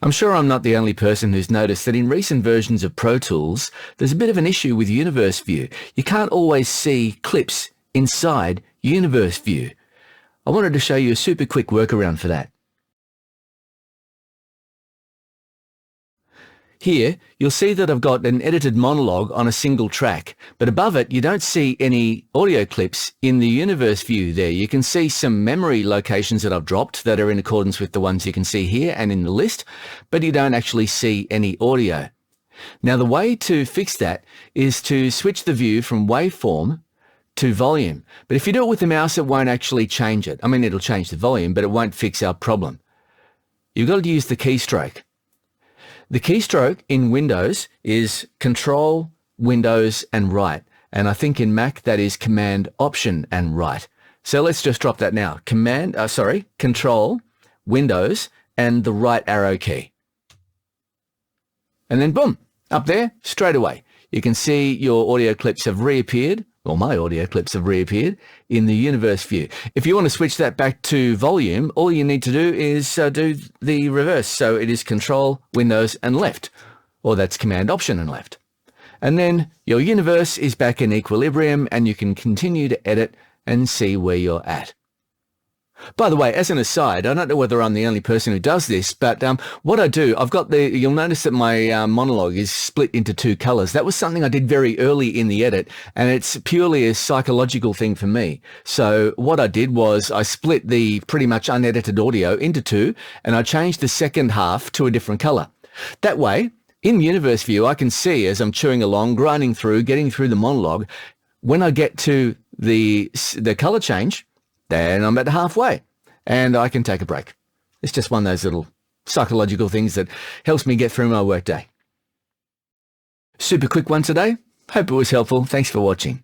I'm sure I'm not the only person who's noticed that in recent versions of Pro Tools, there's a bit of an issue with Universe View. You can't always see clips inside Universe View. I wanted to show you a super quick workaround for that. Here, you'll see that I've got an edited monologue on a single track, but above it, you don't see any audio clips in the Universe View there. You can see some memory locations that I've dropped that are in accordance with the ones you can see here and in the list, but you don't actually see any audio. Now, the way to fix that is to switch the view from waveform to volume. But if you do it with the mouse, it won't actually change it. I mean, it'll change the volume, but it won't fix our problem. You've got to use the keystroke. The keystroke in Windows is Control, Windows, and Right. And I think in Mac that is Command, Option, and Right. So let's just drop that now. Control, Windows, and the right arrow key. And then boom, up there, straight away. You can see your audio clips have reappeared, or my audio clips have reappeared in the Universe View. If you want to switch that back to volume, all you need to do is do the reverse. So it is Control, Windows, and Left, or that's Command, Option, and Left. And then your universe is back in equilibrium, and you can continue to edit and see where you're at. By the way, as an aside, I don't know whether I'm the only person who does this, but what I do, you'll notice that my monologue is split into two colors. That was something I did very early in the edit, and it's purely a psychological thing for me. So what I did was I split the pretty much unedited audio into two, and I changed the second half to a different color. That way, in Universe View, I can see as I'm chewing along, grinding through, getting through the monologue, when I get to the color change, then I'm at halfway and I can take a break. It's just one of those little psychological things that helps me get through my workday. Super quick one today. Hope it was helpful. Thanks for watching.